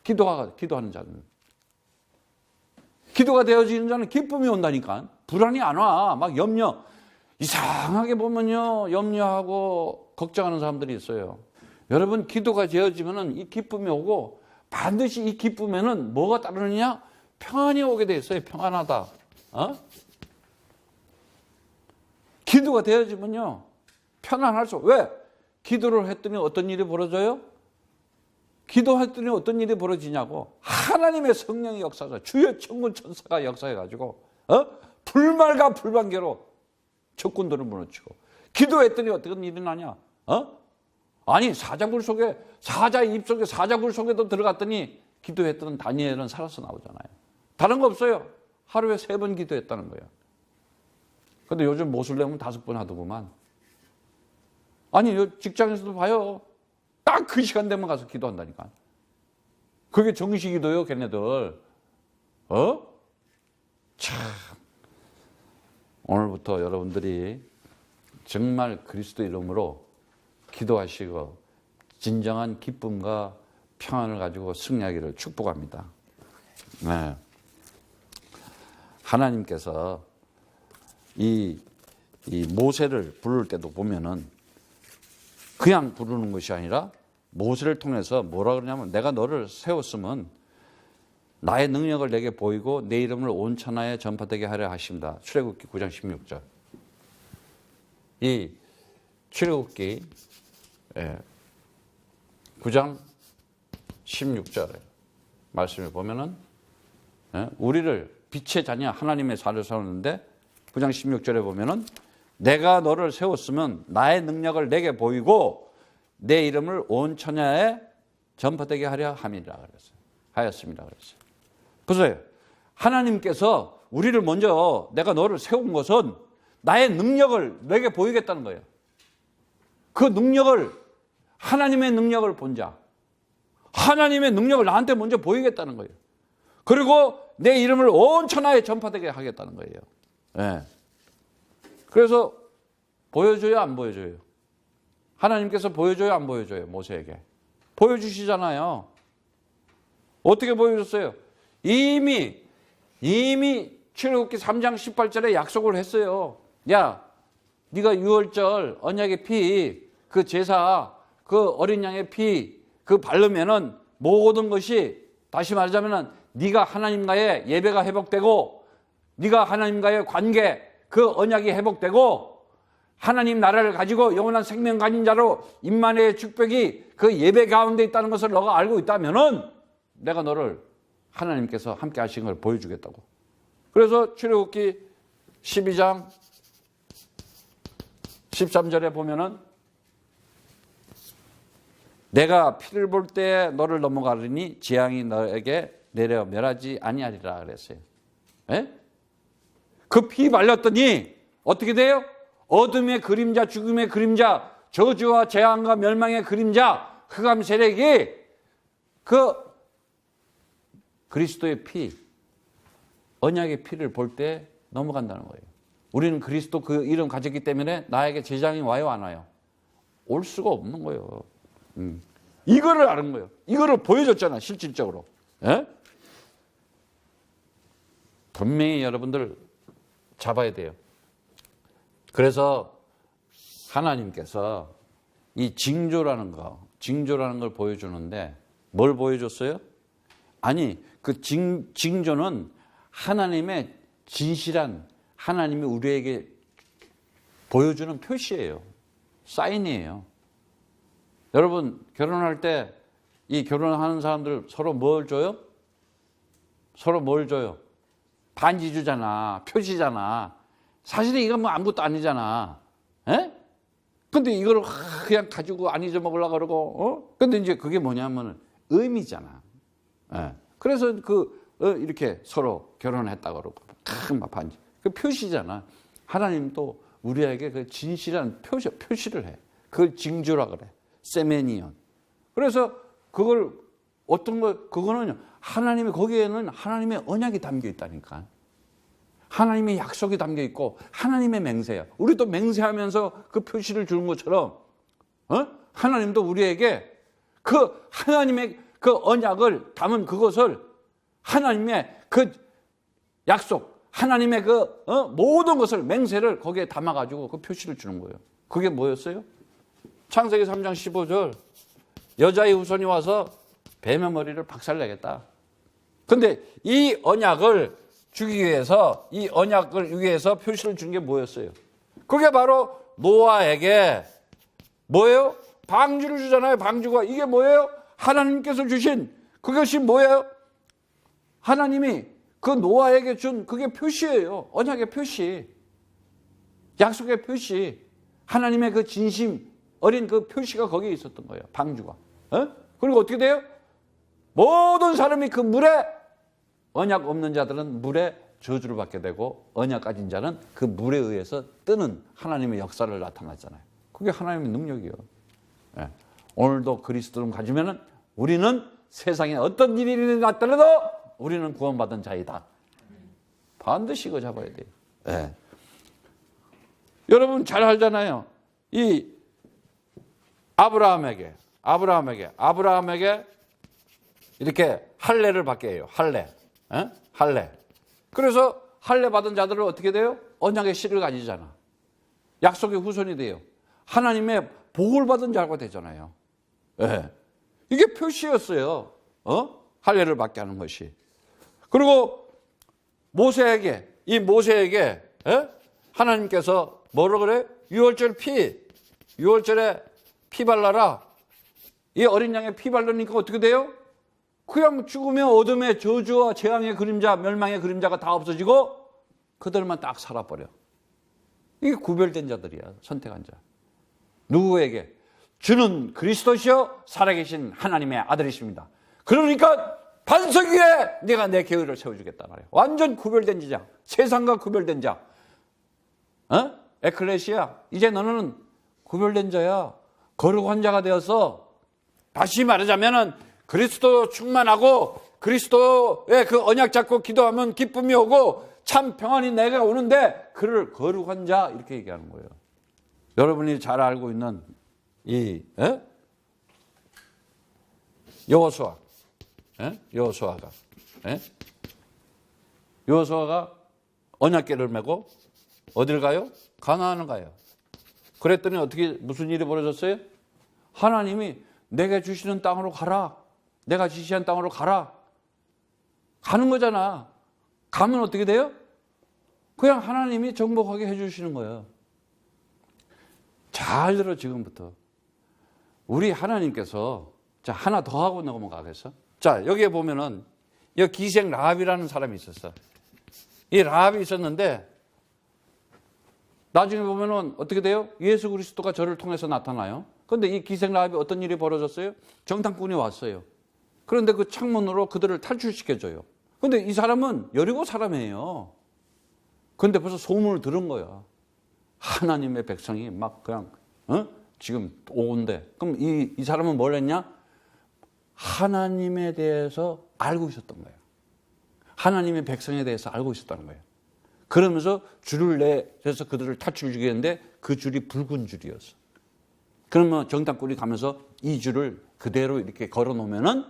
기도하는 자는. 기도가 되어지는 자는 기쁨이 온다니까. 불안이 안 와. 막 이상하게 보면요. 염려하고 걱정하는 사람들이 있어요. 여러분 기도가 되어지면은 이 기쁨이 오고 반드시 이 기쁨에는 뭐가 따르느냐? 평안이 오게 돼 있어요. 평안하다. 기도가 되어지면요. 편안할 수. 왜? 기도를 했더니 어떤 일이 벌어져요? 기도했더니 어떤 일이 벌어지냐고. 하나님의 성령이 역사가 주의 천군 천사가 역사해가지고 불말과 불반개로 적군들을 무너뜨리고. 기도했더니 어떤 일이 나냐? 아니 사자굴 속에 사자의 입 속에 사자굴 속에도 들어갔더니 기도했던 다니엘은 살아서 나오잖아요. 다른 거 없어요. 하루에 3번 기도했다는 거예요. 근데 요즘 모슬렘은 5번 하더구만. 아니 직장에서도 봐요. 딱 그 시간 되면 가서 기도한다니까. 그게 정식이도요, 걔네들. 참. 오늘부터 여러분들이 정말 그리스도 이름으로 기도하시고 진정한 기쁨과 평안을 가지고 승리하기를 축복합니다. 네. 하나님께서 이 모세를 부를 때도 보면은 그냥 부르는 것이 아니라 모세를 통해서 뭐라 그러냐면 내가 너를 세웠으면 나의 능력을 내게 보이고 내 이름을 온 천하에 전파되게 하려 하십니다. 출애굽기 9장 16절. 이 출애굽기 9장 16절에 말씀을 보면은 우리를 빛의 자녀 하나님의 사를 세웠는데 9장 16절에 보면은 내가 너를 세웠으면 나의 능력을 내게 보이고 내 이름을 온 천하에 전파되게 하려 함이라 그랬어요. 하였습니다 그랬어요. 보세요. 하나님께서 우리를 먼저 내가 너를 세운 것은 나의 능력을 내게 보이겠다는 거예요. 그 능력을 하나님의 능력을 본 자. 하나님의 능력을 나한테 먼저 보이겠다는 거예요. 그리고 내 이름을 온 천하에 전파되게 하겠다는 거예요. 네. 그래서 보여줘요, 안 보여줘요? 하나님께서 보여줘요, 안 보여줘요? 모세에게. 보여주시잖아요. 어떻게 보여줬어요? 이미 출애굽기 3장 18절에 약속을 했어요. 야, 네가 유월절 언약의 피, 그 제사, 그 어린 양의 피, 그 바르면은 모든 것이 다시 말하자면은 네가 하나님과의 예배가 회복되고 네가 하나님과의 관계, 그 언약이 회복되고 하나님 나라를 가지고 영원한 생명 가진 자로 임마누엘의 축복이 그 예배 가운데 있다는 것을 너가 알고 있다면은 내가 너를 하나님께서 함께 하신 걸 보여주겠다고. 그래서 출애굽기 12장 13절에 보면은 내가 피를 볼 때 너를 넘어가리니 재앙이 너에게 내려 멸하지 아니하리라 그랬어요. 예? 그 피 발렸더니 어떻게 돼요? 어둠의 그림자, 죽음의 그림자, 저주와 재앙과 멸망의 그림자, 흑암 세력이 그 그리스도의 피, 언약의 피를 볼 때 넘어간다는 거예요. 우리는 그리스도 그 이름 가졌기 때문에 나에게 재앙이 와요, 안 와요? 올 수가 없는 거예요. 이거를 아는 거예요. 이거를 보여줬잖아, 실질적으로. 예? 분명히 여러분들 잡아야 돼요. 그래서 하나님께서 이 징조라는 걸 보여주는데 뭘 보여줬어요? 아니, 그 징조는 하나님의 진실한 하나님이 우리에게 보여주는 표시예요. 사인이에요. 여러분, 결혼할 때 이 결혼하는 사람들 서로 뭘 줘요? 서로 뭘 줘요? 반지 주잖아. 표시잖아. 사실은 이건 뭐 아무것도 아니잖아. 에? 근데 이걸 그냥 가지고 안 잊어먹으려고 그러고, 근데 이제 그게 뭐냐면 의미잖아. 예. 그래서 이렇게 서로 결혼했다 그러고, 큰 반지. 그 표시잖아. 하나님도 우리에게 그 진실한 표시를 해. 그걸 징조라 그래. 세메니온. 그래서 그걸 그거는 하나님의 거기에는 하나님의 언약이 담겨 있다니까. 하나님의 약속이 담겨 있고 하나님의 맹세야. 우리도 맹세하면서 그 표시를 주는 것처럼 하나님도 우리에게 그 하나님의 그 언약을 담은 그것을 하나님의 그 약속, 하나님의 그 모든 것을 맹세를 거기에 담아가지고 그 표시를 주는 거예요. 그게 뭐였어요? 창세기 3장 15절 여자의 후손이 와서 뱀의 머리를 박살내겠다. 근데 이 언약을 주기 위해서 이 언약을 위해서 표시를 준 게 뭐였어요? 그게 바로 노아에게 뭐예요? 방주를 주잖아요. 방주가 이게 뭐예요? 하나님께서 주신 그것이 뭐예요? 하나님이 그 노아에게 준 그게 표시예요. 언약의 표시, 약속의 표시, 하나님의 그 진심 어린 그 표시가 거기에 있었던 거예요. 방주가. 그리고 어떻게 돼요? 모든 사람이 그 물에, 언약 없는 자들은 물에 저주를 받게 되고 언약 가진 자는 그 물에 의해서 뜨는 하나님의 역사를 나타났잖아요. 그게 하나님의 능력이에요. 오늘도 그리스도를 가지면은 우리는 세상에 어떤 일이 일어났더라도 우리는 구원받은 자이다. 반드시 이거 잡아야 돼요. 네. 여러분 잘 알잖아요. 이 아브라함에게 이렇게 할례를 받게 해요. 할례. 할례. 그래서 할례 받은 자들은 어떻게 돼요? 언약의 씨를 가지잖아. 약속의 후손이 돼요. 하나님의 복을 받은 자가 되잖아요. 네. 이게 표시였어요. 할례를 받게 하는 것이. 그리고 모세에게 하나님께서 뭐라 그래? 유월절에 피 발라라. 이 어린 양의 피 바르니까 어떻게 돼요? 그냥 죽으면 어둠의 저주와 재앙의 그림자, 멸망의 그림자가 다 없어지고 그들만 딱 살아버려. 이게 구별된 자들이야. 선택한 자. 누구에게? 주는 그리스도시요 살아계신 하나님의 아들이십니다. 그러니까 반석 위에 내가 내 계율을 세워주겠다 말이야. 완전 구별된 자. 세상과 구별된 자. 에클레시아, 이제 너는 구별된 자야. 거룩한 자가 되어서 다시 말하자면은 그리스도 충만하고 그리스도의 그 언약 잡고 기도하면 기쁨이 오고 참 평안이 내가 오는데 그를 거룩한 자 이렇게 얘기하는 거예요. 여러분이 잘 알고 있는 이 여호수아가 언약궤를 메고 어딜 가요? 가나안을 가요. 그랬더니 어떻게 무슨 일이 벌어졌어요? 하나님이 내게 주시는 땅으로 가라. 내가 지시한 땅으로 가라. 가는 거잖아. 가면 어떻게 돼요? 그냥 하나님이 정복하게 해주시는 거예요. 잘 들어 지금부터. 우리 하나님께서 자 하나 더 하고 넘어가겠어? 자 여기에 보면은 이 기생 라합이라는 사람이 있었어. 이 라합이 있었는데 나중에 보면은 어떻게 돼요? 예수 그리스도가 저를 통해서 나타나요. 그런데 이 기생 라합이 어떤 일이 벌어졌어요? 정탐꾼이 왔어요. 그런데 그 창문으로 그들을 탈출시켜줘요. 그런데 이 사람은 여리고 사람이에요. 그런데 벌써 소문을 들은 거야. 하나님의 백성이 막 그냥 지금 오는데 그럼 이 사람은 뭘 했냐? 하나님에 대해서 알고 있었던 거예요. 하나님의 백성에 대해서 알고 있었다는 거예요. 그러면서 줄을 내서 그들을 탈출시켰는데 그 줄이 붉은 줄이었어. 그러면 정탐꾼이 가면서 이 줄을 그대로 이렇게 걸어놓으면은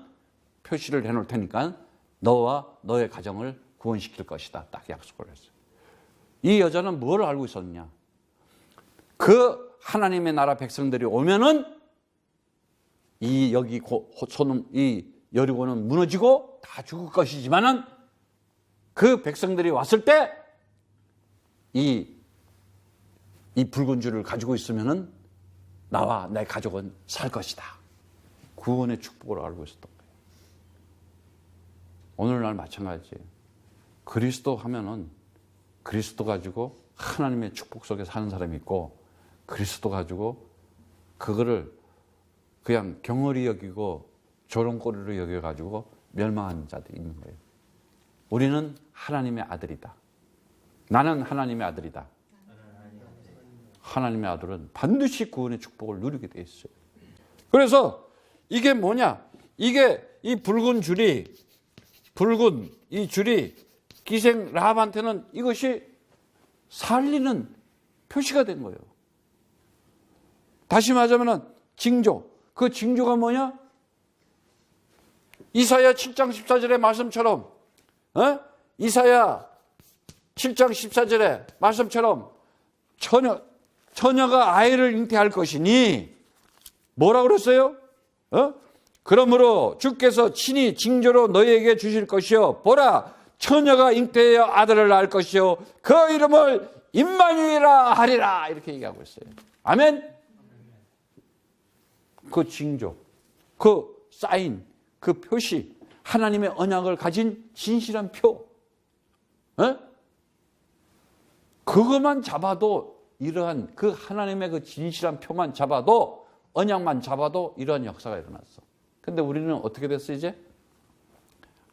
표시를 해놓을 테니까 너와 너의 가정을 구원시킬 것이다. 딱 약속을 했어요. 이 여자는 뭘 알고 있었느냐? 그 하나님의 나라 백성들이 오면은 이 여리고는 무너지고 다 죽을 것이지만은 그 백성들이 왔을 때 이 붉은 줄을 가지고 있으면은 나와 내 가족은 살 것이다. 구원의 축복을 알고 있었던 거예요. 오늘날 마찬가지예요. 그리스도 하면은 그리스도 가지고 하나님의 축복 속에 사는 사람이 있고 그리스도 가지고 그거를 그냥 경홀히 여기고 조롱거리로 여겨가지고 멸망하는 자들이 있는 거예요. 우리는 하나님의 아들이다. 나는 하나님의 아들이다. 하나님의 아들은 반드시 구원의 축복을 누리게 돼 있어요. 그래서 이게 뭐냐? 이게 이 붉은 이 줄이 기생 라합한테는 이것이 살리는 표시가 된 거예요. 다시 말하자면 징조. 그 징조가 뭐냐? 이사야 7장 14절의 말씀처럼 이사야 7장 14절의 말씀처럼 처녀가 아이를 잉태할 것이니 뭐라 그랬어요? 그러므로 주께서 친히 징조로 너희에게 주실 것이요 보라 처녀가 잉태하여 아들을 낳을 것이요 그 이름을 임마누엘이라 하리라 이렇게 얘기하고 있어요. 아멘. 그 징조, 그 사인, 그 표시, 하나님의 언약을 가진 진실한 표, 그것만 잡아도 이러한 그 하나님의 그 진실한 표만 잡아도 언약만 잡아도 이러한 역사가 일어났어. 근데 우리는 어떻게 됐어 이제?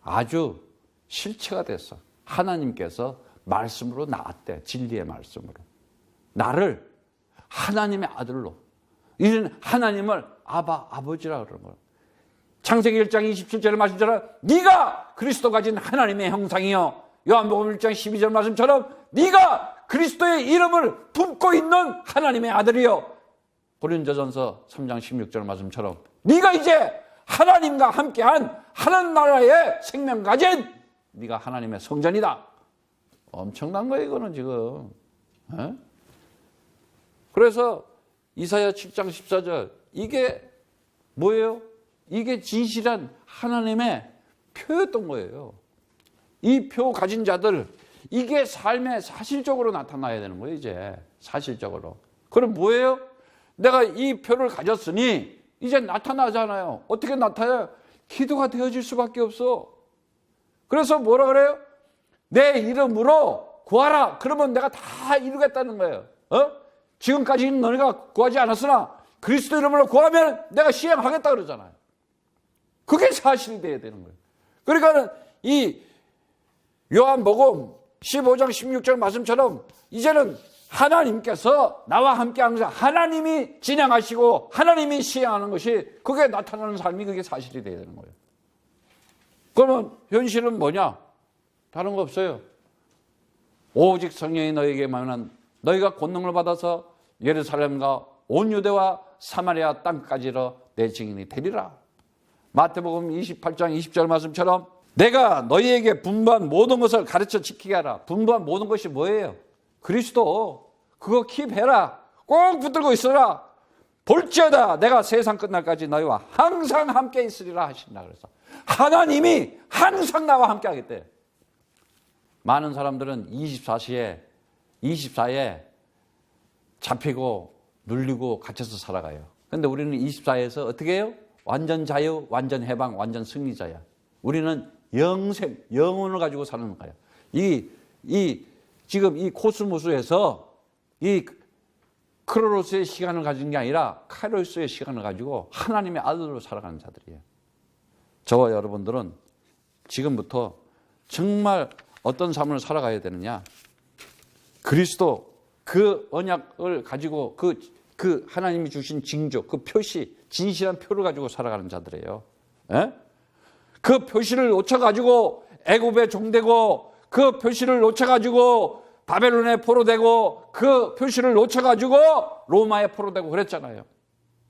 아주 실체가 됐어. 하나님께서 말씀으로 나왔대. 진리의 말씀으로. 나를 하나님의 아들로. 이는 하나님을 아버지라 그러는 거예요. 창세기 1장 27절의 말씀처럼 네가 그리스도 가진 하나님의 형상이요, 요한복음 1장 12절 말씀처럼 네가 그리스도의 이름을 품고 있는 하나님의 아들이요, 고린도전서 3장 16절 말씀처럼 네가 이제 하나님과 함께한 하나님 나라의 생명 가진 네가 하나님의 성전이다. 엄청난 거예요 이거는 지금. 에? 그래서 이사야 7장 14절 이게 뭐예요? 이게 진실한 하나님의 표였던 거예요. 이 표 가진 자들, 이게 삶에 사실적으로 나타나야 되는 거예요 이제. 사실적으로. 그럼 뭐예요? 내가 이 표를 가졌으니 이제 나타나잖아요. 어떻게 나타나요? 기도가 되어질 수밖에 없어. 그래서 뭐라 그래요? 내 이름으로 구하라. 그러면 내가 다 이루겠다는 거예요. 지금까지는 너희가 구하지 않았으나 그리스도 이름으로 구하면 내가 시행하겠다 그러잖아요. 그게 사실이 돼야 되는 거예요. 그러니까 이 요한복음 15장 16절 말씀처럼 이제는 하나님께서 나와 함께 항상 하나님이 진행하시고 하나님이 시행하는 것이 그게 나타나는 삶이 그게 사실이 돼야 되는 거예요. 그러면 현실은 뭐냐? 다른 거 없어요. 오직 성령이 너희에게만 너희가 권능을 받아서 예루살렘과 온 유대와 사마리아 땅까지로 내 증인이 되리라. 마태복음 28장 20절 말씀처럼 내가 너희에게 분부한 모든 것을 가르쳐 지키게 하라. 분부한 모든 것이 뭐예요? 그리스도. 그거 킵해라. 꼭 붙들고 있어라. 볼지어다 내가 세상 끝날까지 너희와 항상 함께 있으리라 하신다. 그래서 하나님이 항상 나와 함께 하겠대. 많은 사람들은 24에 잡히고 눌리고 갇혀서 살아가요. 그런데 우리는 24에서 어떻게 해요? 완전 자유, 완전 해방, 완전 승리자야. 우리는 영생, 영혼을 가지고 사는 거예요. 지금 이 코스모스에서 이 크로노스의 시간을 가진 게 아니라 카이로스의 시간을 가지고 하나님의 아들로 살아가는 자들이에요. 저와 여러분들은 지금부터 정말 어떤 삶을 살아가야 되느냐? 그리스도 그 언약을 가지고 그 하나님이 주신 징조, 그 표시, 진실한 표를 가지고 살아가는 자들이에요. 에? 그 표시를 놓쳐가지고 애굽에 종되고 그 표시를 놓쳐가지고 바벨론에 포로되고 그 표시를 놓쳐가지고 로마에 포로되고 그랬잖아요.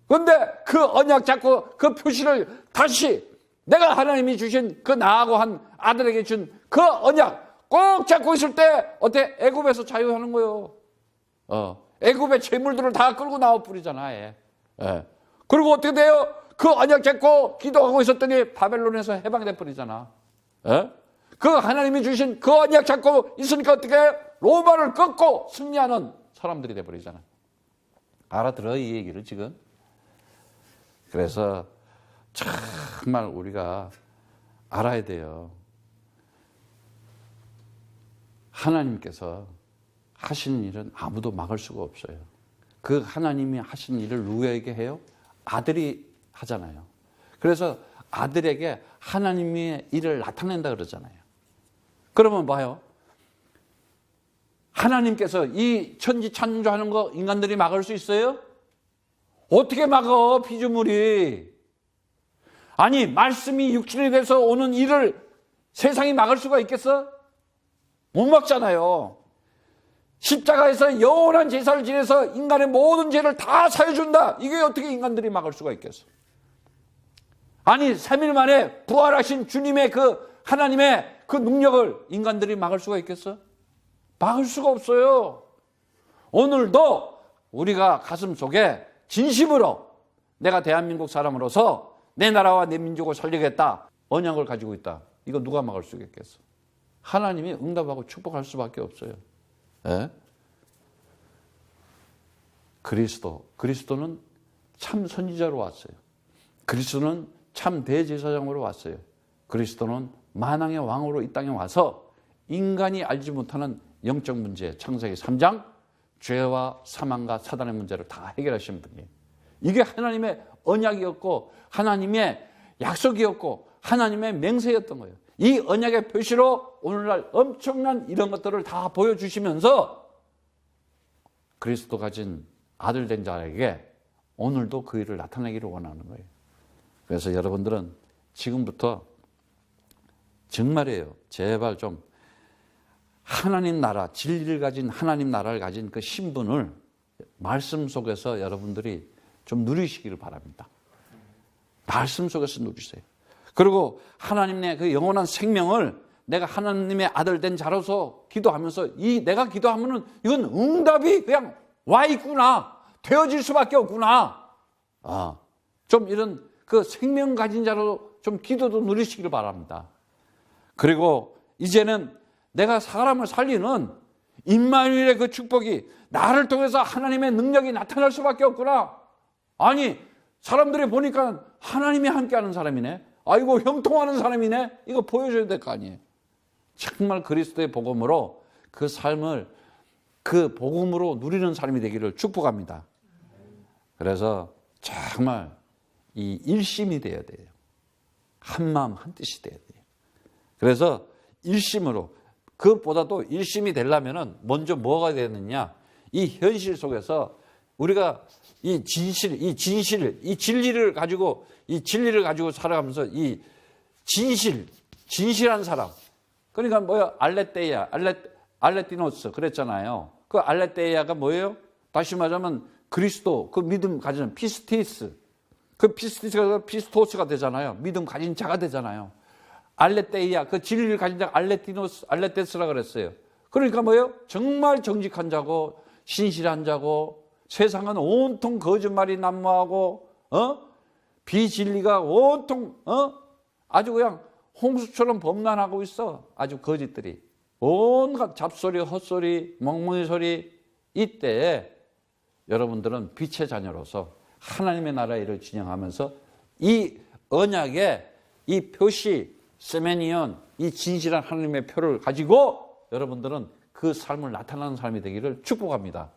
그런데 그 언약 잡고 그 표시를 다시 내가 하나님이 주신 그 나하고 한 아들에게 준 그 언약 꼭 잡고 있을 때 어때? 애굽에서 자유하는 거예요. 애굽의 재물들을 다 끌고 나와 뿌리잖아. 예. 그리고 어떻게 돼요? 그 언약 잡고 기도하고 있었더니 바벨론에서 해방돼 버리잖아. 그 하나님이 주신 그 언약 잡고 있으니까 어떻게 해요? 로마를 꺾고 승리하는 사람들이 돼 버리잖아. 알아들어 이 얘기를 지금. 그래서 정말 우리가 알아야 돼요. 하나님께서 하시는 일은 아무도 막을 수가 없어요. 그 하나님이 하신 일을 누구에게 해요? 아들이 하잖아요. 그래서 아들에게 하나님의 일을 나타낸다 그러잖아요. 그러면 봐요. 하나님께서 이 천지 창조하는 거 인간들이 막을 수 있어요? 어떻게 막어? 피조물이. 아니 말씀이 육신이 돼서 오는 일을 세상이 막을 수가 있겠어? 못 막잖아요. 십자가에서 영원한 제사를 지내서 인간의 모든 죄를 다 사해준다. 이게 어떻게 인간들이 막을 수가 있겠어? 아니 3일 만에 부활하신 주님의 그 하나님의 그 능력을 인간들이 막을 수가 있겠어? 막을 수가 없어요. 오늘도 우리가 가슴 속에 진심으로 내가 대한민국 사람으로서 내 나라와 내 민족을 살리겠다 언약을 가지고 있다. 이거 누가 막을 수 있겠어? 하나님이 응답하고 축복할 수밖에 없어요. 예? 그리스도는 참 선지자로 왔어요. 그리스도는 참 대제사장으로 왔어요. 그리스도는 만왕의 왕으로 이 땅에 와서 인간이 알지 못하는 영적 문제, 창세기 3장 죄와 사망과 사단의 문제를 다 해결하신 분이에요. 이게 하나님의 언약이었고 하나님의 약속이었고 하나님의 맹세였던 거예요. 이 언약의 표시로 오늘날 엄청난 이런 것들을 다 보여주시면서 그리스도 가진 아들 된 자에게 오늘도 그 일을 나타내기를 원하는 거예요. 그래서 여러분들은 지금부터 정말이에요. 제발 좀 하나님 나라, 진리를 가진 하나님 나라를 가진 그 신분을 말씀 속에서 여러분들이 좀 누리시기를 바랍니다. 말씀 속에서 누리세요. 그리고 하나님의 그 영원한 생명을 내가 하나님의 아들 된 자로서 기도하면서 내가 기도하면은 이건 응답이 그냥 와 있구나. 되어질 수밖에 없구나. 좀 이런 그 생명 가진 자로 좀 기도도 누리시기를 바랍니다. 그리고 이제는 내가 사람을 살리는 임마누엘의 그 축복이 나를 통해서 하나님의 능력이 나타날 수밖에 없구나. 아니, 사람들이 보니까 하나님이 함께하는 사람이네. 아이고, 형통하는 사람이네. 이거 보여줘야 될 거 아니에요. 정말 그리스도의 복음으로 그 삶을 그 복음으로 누리는 삶이 되기를 축복합니다. 그래서 정말 이 일심이 돼야 돼요. 한 마음 한 뜻이 돼야 돼요. 그래서 일심으로, 그것보다도 일심이 되려면은 먼저 뭐가 되느냐? 이 현실 속에서 우리가 이 진리를 가지고 살아가면서 이 진실한 사람. 그러니까 뭐야? 알레티노스 그랬잖아요. 그 알레테이아가 뭐예요? 다시 말하면 그리스도, 그 믿음 가진 피스티스. 그 피스티스가 피스토스가 되잖아요. 믿음 가진 자가 되잖아요. 알레테이아, 그 진리를 가진 자 알레테스라 그랬어요. 그러니까 뭐예요? 정말 정직한 자고, 신실한 자고, 세상은 온통 거짓말이 난무하고, 비진리가 온통, 아주 그냥 홍수처럼 범람하고 있어. 아주 거짓들이. 온갖 잡소리, 헛소리, 멍멍이 소리. 이때에 여러분들은 빛의 자녀로서 하나님의 나라의 일을 진행하면서 이 언약의 이 표시, 세메니온, 이 진실한 하나님의 표를 가지고 여러분들은 그 삶을 나타나는 삶이 되기를 축복합니다.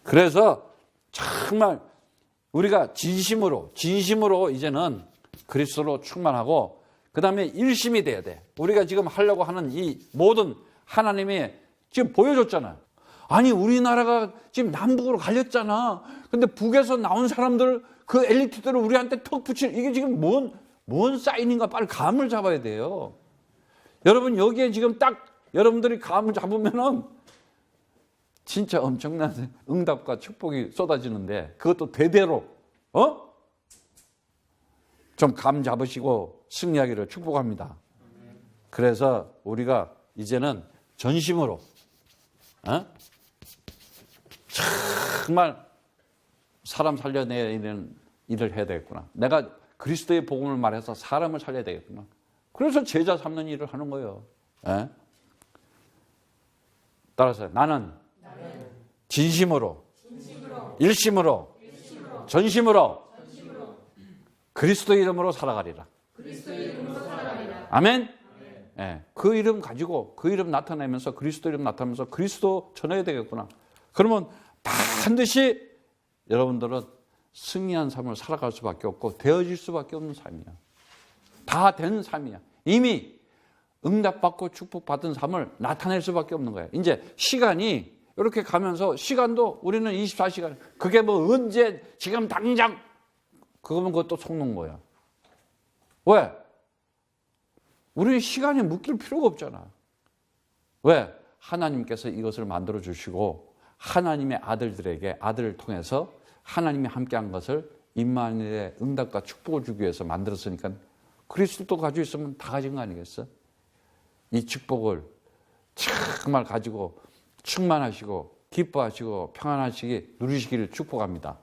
그래서 정말 우리가 진심으로 이제는 그리스도로 충만하고 그 다음에 일심이 돼야 돼. 우리가 지금 하려고 하는 이 모든 하나님이 지금 보여줬잖아요. 아니, 우리나라가 지금 남북으로 갈렸잖아. 근데 북에서 나온 사람들, 그 엘리트들을 우리한테 턱 붙일, 이게 지금 뭔 사인인가 빨리 감을 잡아야 돼요. 여러분, 여기에 지금 딱 여러분들이 감을 잡으면은 진짜 엄청난 응답과 축복이 쏟아지는데 그것도 대대로, 좀 감 잡으시고 승리하기를 축복합니다. 그래서 우리가 이제는 전심으로, 정말 사람 살려내는 일을 해야 되겠구나. 내가 그리스도의 복음을 말해서 사람을 살려야 되겠구나. 그래서 제자 삼는 일을 하는 거예요. 따라서 나는 진심으로, 일심으로, 전심으로 그리스도 이름으로 살아가리라. 아멘. 그 이름 가지고 그 이름 나타내면서 그리스도 이름 나타내면서 그리스도 전해야 되겠구나. 그러면 반드시 여러분들은 승리한 삶을 살아갈 수밖에 없고 되어질 수밖에 없는 삶이야. 다 된 삶이야. 이미 응답받고 축복받은 삶을 나타낼 수밖에 없는 거예요. 이제 시간이 이렇게 가면서 시간도 우리는 24시간, 그게 뭐 언제 지금 당장 그거면 그것도 속는 거야. 왜? 우리는 시간에 묶일 필요가 없잖아. 왜? 하나님께서 이것을 만들어 주시고 하나님의 아들을 통해서 하나님이 함께한 것을 임마누엘의 응답과 축복을 주기 위해서 만들었으니까 그리스도 가지고 있으면 다 가진 거 아니겠어? 이 축복을 정말 가지고 충만하시고 기뻐하시고 평안하시기 누리시기를 축복합니다.